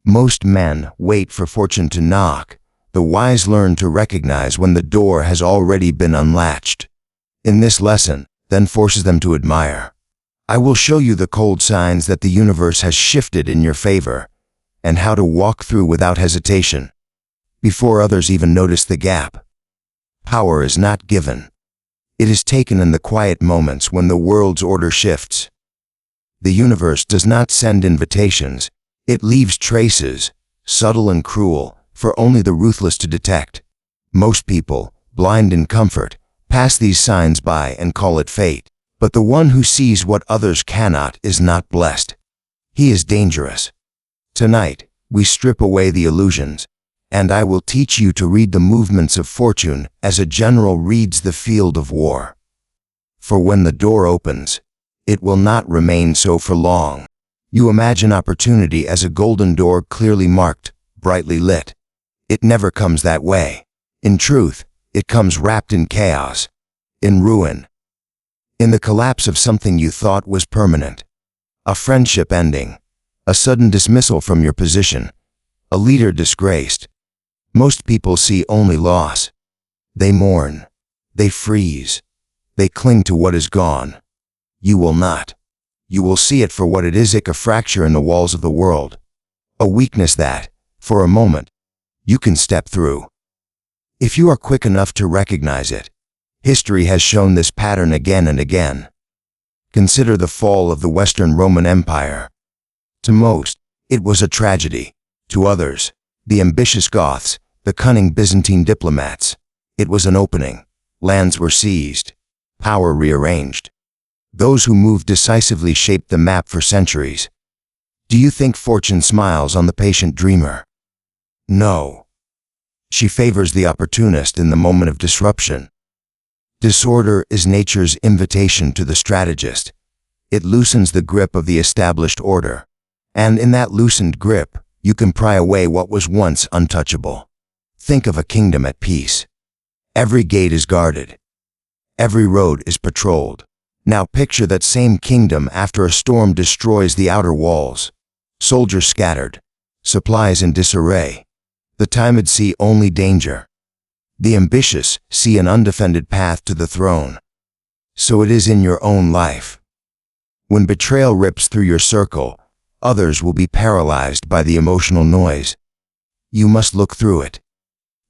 Most men wait for fortune to knock. The wise learn to recognize when the door has already been unlatched. In this lesson, then forces them to admire. I will show you the cold signs that the universe has shifted in your favor, and how to walk through without hesitation, before others even notice the gap. Power is not given. It is taken in the quiet moments when the world's order shifts. The universe does not send invitations. It leaves traces, subtle and cruel, for only the ruthless to detect. Most people, blind in comfort, pass these signs by and call it fate. But the one who sees what others cannot is not blessed. He is dangerous. Tonight, we strip away the illusions, and I will teach you to read the movements of fortune as a general reads the field of war. For when the door opens, it will not remain so for long. You imagine opportunity as a golden door clearly marked, brightly lit. It never comes that way. In truth, it comes wrapped in chaos, in ruin, in the collapse of something you thought was permanent. A friendship ending, a sudden dismissal from your position, a leader disgraced. Most people see only loss. They mourn. They freeze. They cling to what is gone. You will not. You will see it for what it is, a fracture in the walls of the world. A weakness that, for a moment, you can step through. If you are quick enough to recognize it, history has shown this pattern again and again. Consider the fall of the Western Roman Empire. To most, it was a tragedy. To others, the ambitious Goths, the cunning Byzantine diplomats, it was an opening. Lands were seized, power rearranged. Those who moved decisively shaped the map for centuries. Do you think fortune smiles on the patient dreamer? No. She favors the opportunist in the moment of disruption. Disorder is nature's invitation to the strategist. It loosens the grip of the established order. And in that loosened grip, you can pry away what was once untouchable. Think of a kingdom at peace. Every gate is guarded. Every road is patrolled. Now picture that same kingdom after a storm destroys the outer walls. Soldiers scattered. Supplies in disarray. The timid see only danger. The ambitious see an undefended path to the throne. So it is in your own life. When betrayal rips through your circle, others will be paralyzed by the emotional noise. You must look through it.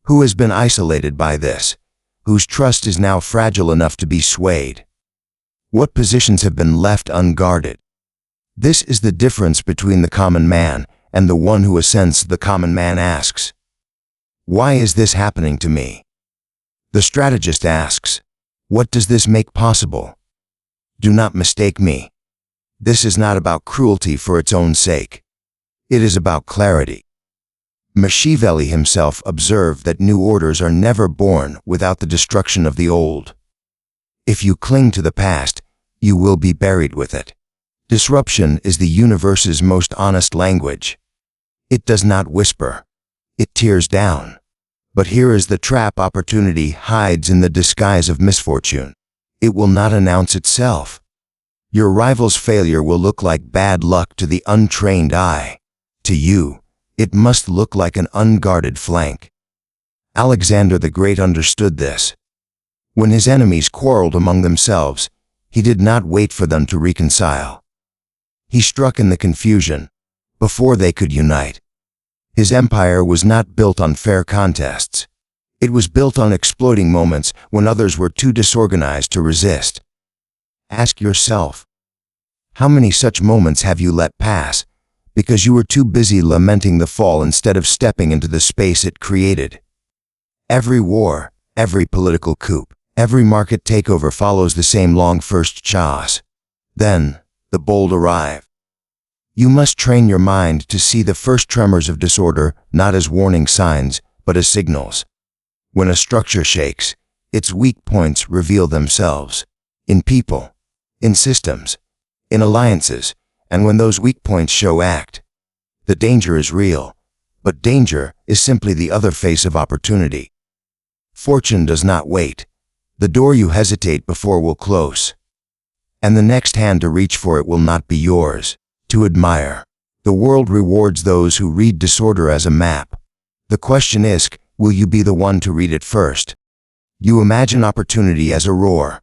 Who has been isolated by this? Whose trust is now fragile enough to be swayed? What positions have been left unguarded? This is the difference between the common man and the one who ascends. The common man asks, "Why is this happening to me?" The strategist asks, "What does this make possible?" Do not mistake me. This is not about cruelty for its own sake. It is about clarity. Machiavelli himself observed that new orders are never born without the destruction of the old. If you cling to the past, you will be buried with it. Disruption is the universe's most honest language. It does not whisper. It tears down. But here is the trap: opportunity hides in the disguise of misfortune. It will not announce itself. Your rival's failure will look like bad luck to the untrained eye. To you, it must look like an unguarded flank. Alexander the Great understood this. When his enemies quarreled among themselves, he did not wait for them to reconcile. He struck in the confusion, before they could unite. His empire was not built on fair contests. It was built on exploiting moments when others were too disorganized to resist. Ask yourself, how many such moments have you let pass because you were too busy lamenting the fall instead of stepping into the space it created? Every war, every political coup, every market takeover follows the same long first chaos. Then, the bold arrive. You must train your mind to see the first tremors of disorder not as warning signs, but as signals. When a structure shakes, its weak points reveal themselves. In people, in systems, in alliances, and when those weak points show act. The danger is real, but danger is simply the other face of opportunity. Fortune does not wait. The door you hesitate before will close, and the next hand to reach for it will not be yours. To admire. The The world rewards those who read disorder as a map. The question is, will you be the one to read it first? You imagine opportunity as a roar,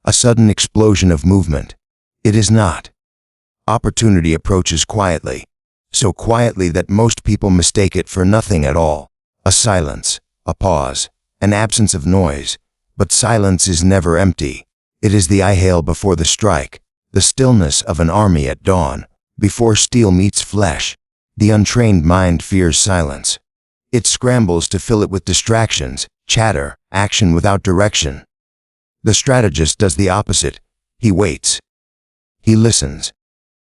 a sudden explosion of movement. It is not. Opportunity approaches quietly, so quietly that most people mistake it for nothing at all. A silence, a pause, an absence of noise. But silence is never empty. It is the I hail before the strike, the stillness of an army at dawn, before steel meets flesh. The untrained mind fears silence. It scrambles to fill it with distractions, chatter, action without direction. The strategist does the opposite. He waits. He listens.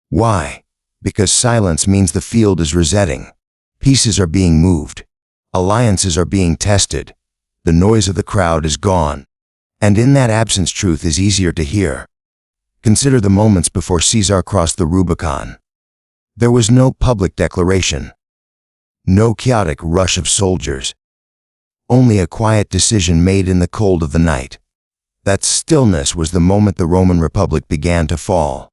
Why? Because silence means the field is resetting. Pieces are being moved. Alliances are being tested. The noise of the crowd is gone. And in that absence, truth is easier to hear. Consider the moments before Caesar crossed the Rubicon. There was no public declaration. No chaotic rush of soldiers. Only a quiet decision made in the cold of the night. That stillness was the moment the Roman Republic began to fall.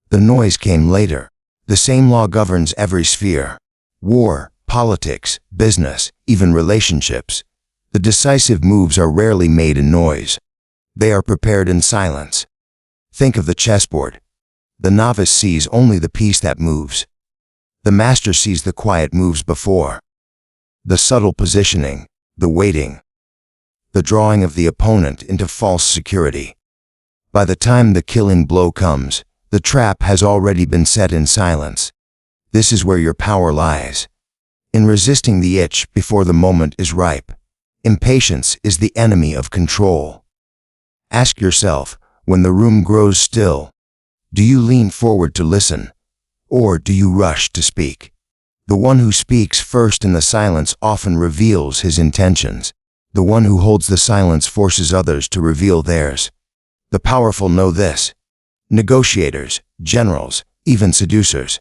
The noise came later. The same law governs every sphere. War, politics, business, even relationships. The decisive moves are rarely made in noise. They are prepared in silence. Think of the chessboard. The novice sees only the piece that moves. The master sees the quiet moves before. The subtle positioning, the waiting. The drawing of the opponent into false security. By the time the killing blow comes, the trap has already been set in silence. This is where your power lies. In resisting the itch before the moment is ripe. Impatience is the enemy of control. Ask yourself, when the room grows still, do you lean forward to listen, or do you rush to speak? The one who speaks first in the silence often reveals his intentions. The one who holds the silence forces others to reveal theirs. The powerful know this. Negotiators, generals, even seducers.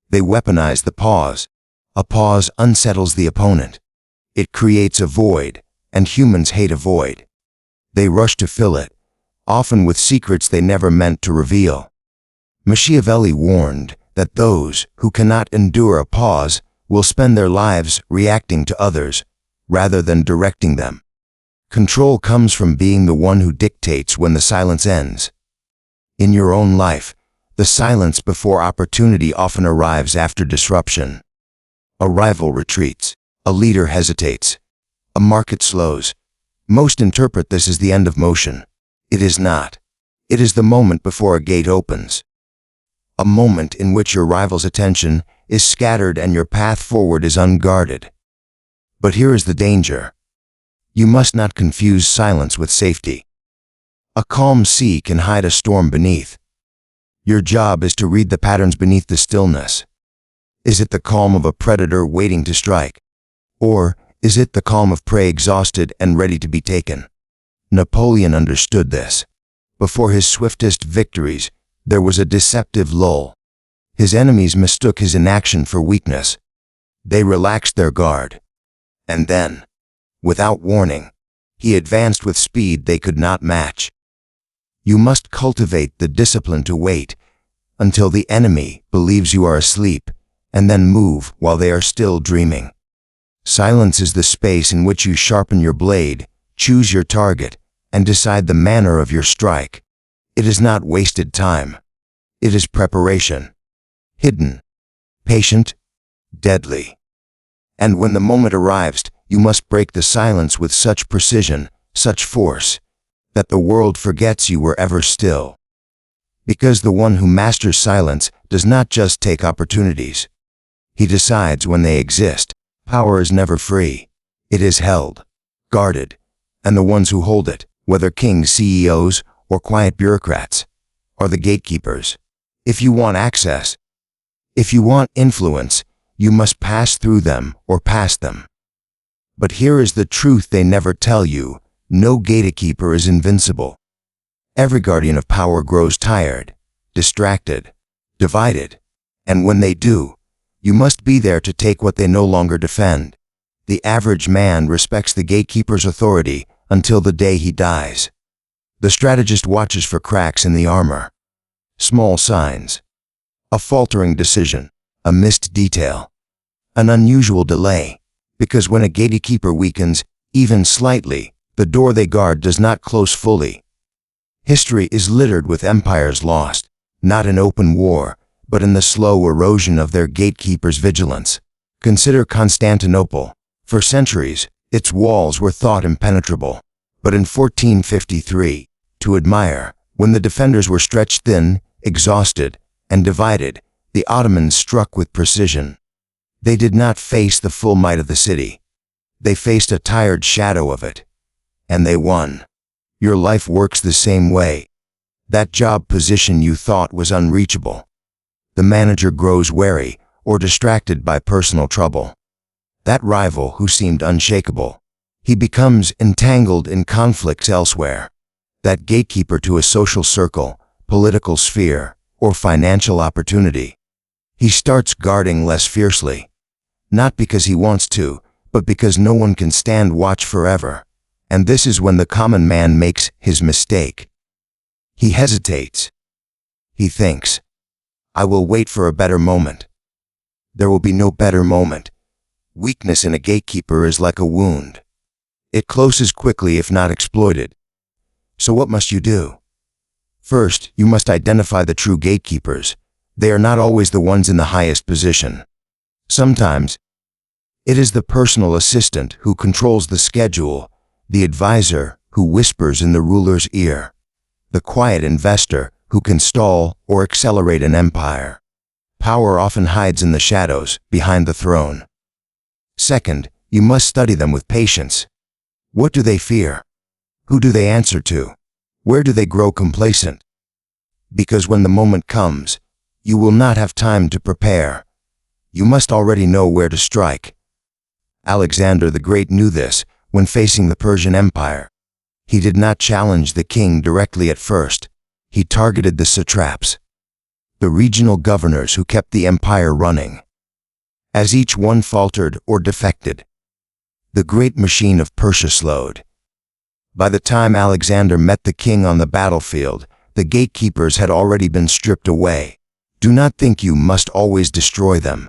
They weaponize the pause. A pause unsettles the opponent. It creates a void, and humans hate a void. They rush to fill it, often with secrets they never meant to reveal. Machiavelli warned that those who cannot endure a pause will spend their lives reacting to others, rather than directing them. Control comes from being the one who dictates when the silence ends. In your own life, the silence before opportunity often arrives after disruption. A rival retreats. A leader hesitates. A market slows. Most interpret this as the end of motion. It is not. It is the moment before a gate opens. A moment in which your rival's attention is scattered and your path forward is unguarded. But here is the danger. You must not confuse silence with safety. A calm sea can hide a storm beneath. Your job is to read the patterns beneath the stillness. Is it the calm of a predator waiting to strike? Or is it the calm of prey exhausted and ready to be taken? Napoleon understood this. Before his swiftest victories, there was a deceptive lull. His enemies mistook his inaction for weakness. They relaxed their guard. And then, without warning, he advanced with speed they could not match. You must cultivate the discipline to wait until the enemy believes you are asleep, and then move while they are still dreaming. Silence is the space in which you sharpen your blade, choose your target, and decide the manner of your strike. It is not wasted time. It is preparation. Hidden, patient, deadly. And when the moment arrives, you must break the silence with such precision, such force, that the world forgets you were ever still. Because the one who masters silence does not just take opportunities. He decides when they exist. Power is never free. It is held, guarded, and the ones who hold it, whether kings, CEOs, or quiet bureaucrats, are the gatekeepers. If you want access, if you want influence, you must pass through them or past them. But here is the truth they never tell you. No gatekeeper is invincible. Every guardian of power grows tired, distracted, divided, and when they do, you must be there to take what they no longer defend. The average man respects the gatekeeper's authority until the day he dies. The strategist watches for cracks in the armor. Small signs. A faltering decision. a missed detail, an unusual delay. Because when a gatekeeper weakens, even slightly, the door they guard does not close fully. History is littered with empires lost, not in open war, but in the slow erosion of their gatekeepers' vigilance. Consider Constantinople. For centuries, its walls were thought impenetrable. But in 1453, to admire, when the defenders were stretched thin, exhausted, and divided, the Ottomans struck with precision. They did not face the full might of the city. They faced a tired shadow of it. And they won. Your life works the same way. That job position you thought was unreachable. The manager grows wary or distracted by personal trouble. That rival who seemed unshakable, he becomes entangled in conflicts elsewhere. That gatekeeper to a social circle, political sphere, or financial opportunity, he starts guarding less fiercely. Not because he wants to, but because no one can stand watch forever. And this is when the common man makes his mistake. He hesitates. He thinks, I will wait for a better moment. There will be no better moment. Weakness in a gatekeeper is like a wound. It closes quickly if not exploited. So what must you do? First, you must identify the true gatekeepers. They are not always the ones in the highest position. Sometimes, it is the personal assistant who controls the schedule, the advisor who whispers in the ruler's ear, the quiet investor who can stall or accelerate an empire. Power often hides in the shadows, behind the throne. Second, you must study them with patience. What do they fear? Who do they answer to? Where do they grow complacent? Because when the moment comes, you will not have time to prepare. You must already know where to strike. Alexander the Great knew this when facing the Persian Empire. He did not challenge the king directly at first. He targeted the satraps, the regional governors who kept the empire running. As each one faltered or defected, the great machine of Persia slowed. By the time Alexander met the king on the battlefield, the gatekeepers had already been stripped away. Do not think you must always destroy them.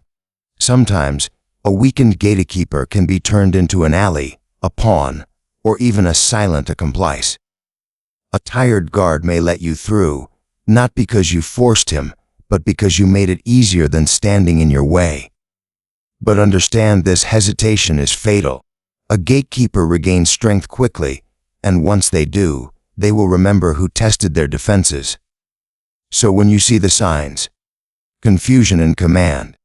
Sometimes, a weakened gatekeeper can be turned into an ally, a pawn, or even a silent accomplice. A tired guard may let you through, not because you forced him, but because you made it easier than standing in your way. But understand this hesitation is fatal. A gatekeeper regains strength quickly, and once they do, they will remember who tested their defenses. So when you see the signs, confusion in command,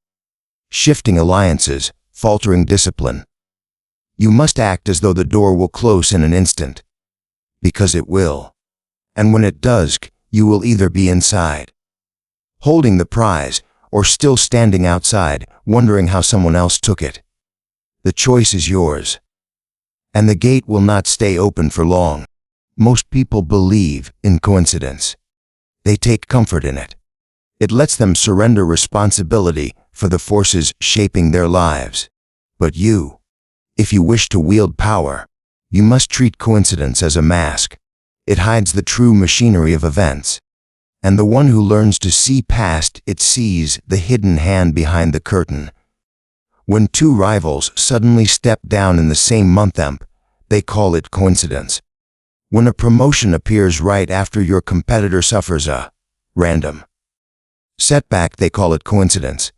shifting alliances, faltering discipline, you must act as though the door will close in an instant. Because it will. And when it does, you will either be inside, holding the prize, or still standing outside, wondering how someone else took it. The choice is yours. And the gate will not stay open for long. Most people believe in coincidence. They take comfort in it. It lets them surrender responsibility for the forces shaping their lives. But you, if you wish to wield power, you must treat coincidence as a mask. It hides the true machinery of events. And the one who learns to see past it sees the hidden hand behind the curtain. When two rivals suddenly step down in the same month, they call it coincidence. When a promotion appears right after your competitor suffers a random setback, they call it coincidence.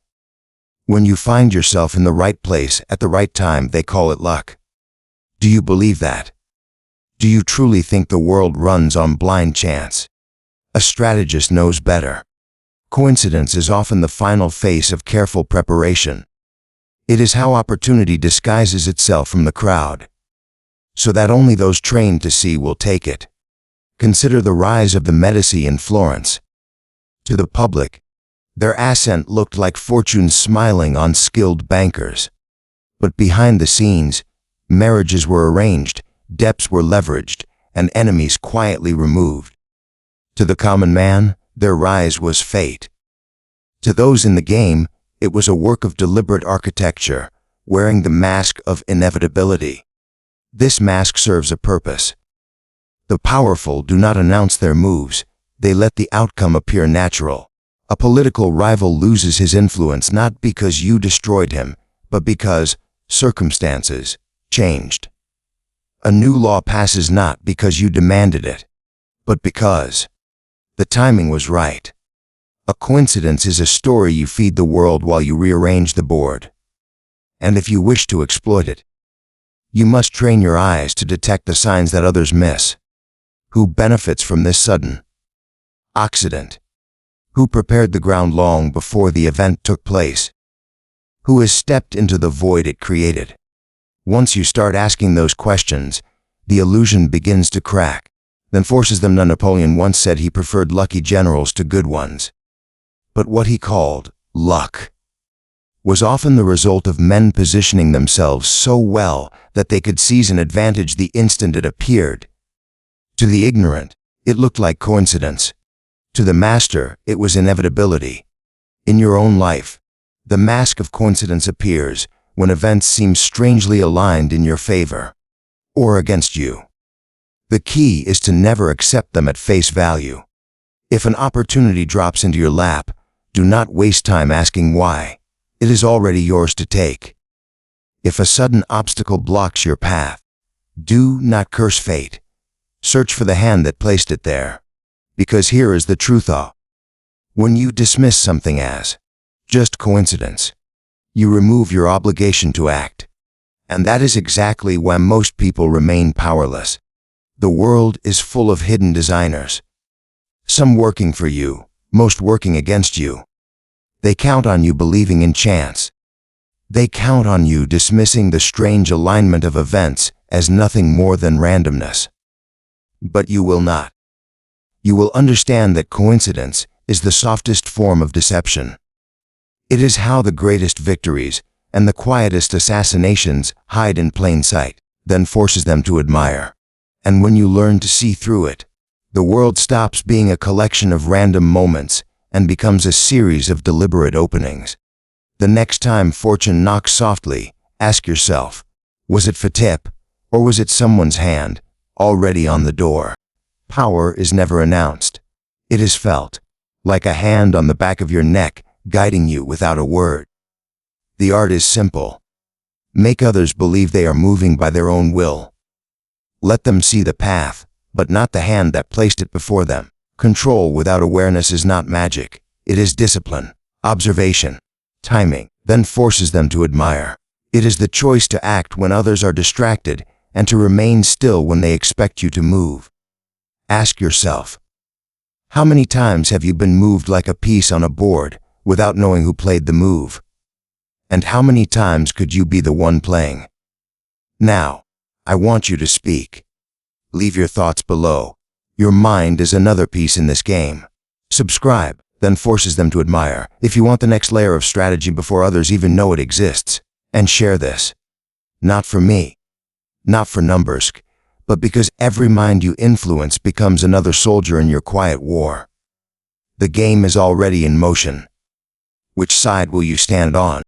When you find yourself in the right place at the right time, they call it luck. Do you believe that? Do you truly think the world runs on blind chance? A strategist knows better. Coincidence is often the final face of careful preparation. It is how opportunity disguises itself from the crowd, so that only those trained to see will take it. Consider the rise of the Medici in Florence. To the public, their ascent looked like fortune smiling on skilled bankers. But behind the scenes, marriages were arranged, debts were leveraged, and enemies quietly removed. To the common man, their rise was fate. To those in the game, it was a work of deliberate architecture, wearing the mask of inevitability. This mask serves a purpose. The powerful do not announce their moves, they let the outcome appear natural. A political rival loses his influence not because you destroyed him, but because circumstances changed. A new law passes not because you demanded it, but because the timing was right. A coincidence is a story you feed the world while you rearrange the board. And if you wish to exploit it, you must train your eyes to detect the signs that others miss. Who benefits from this sudden accident? Who prepared the ground long before the event took place? Who has stepped into the void it created? Once you start asking those questions, the illusion begins to crack, then forces them to. Napoleon once said he preferred lucky generals to good ones. But what he called luck was often the result of men positioning themselves so well that they could seize an advantage the instant it appeared. To the ignorant, it looked like coincidence. To the master, it was inevitability. In your own life, the mask of coincidence appears when events seem strangely aligned in your favor or against you. The key is to never accept them at face value. If an opportunity drops into your lap, do not waste time asking why. It is already yours to take. If a sudden obstacle blocks your path, do not curse fate. Search for the hand that placed it there. Because here is the truth. When you dismiss something as just coincidence, you remove your obligation to act. And that is exactly why most people remain powerless. The world is full of hidden designers. Some working for you, most working against you. They count on you believing in chance. They count on you dismissing the strange alignment of events as nothing more than randomness. But you will not. You will understand that coincidence is the softest form of deception. It is how the greatest victories and the quietest assassinations hide in plain sight, then forces them to admire. And when you learn to see through it, the world stops being a collection of random moments and becomes a series of deliberate openings. The next time fortune knocks softly, ask yourself, was it fatip, or was it someone's hand already on the door? Power is never announced. It is felt, like a hand on the back of your neck, guiding you without a word. The art is simple. Make others believe they are moving by their own will. Let them see the path, but not the hand that placed it before them. Control without awareness is not magic. It is discipline, observation, timing, then forces them to admire. It is the choice to act when others are distracted and to remain still when they expect you to move. Ask yourself, how many times have you been moved like a piece on a board without knowing who played the move? And how many times could you be the one playing? Now, I want you to speak. Leave your thoughts below. Your mind is another piece in this game. Subscribe, then forces them to admire if you want the next layer of strategy before others even know it exists. And share this. Not for me, not for numbers, but because every mind you influence becomes another soldier in your quiet war. The game is already in motion. Which side will you stand on?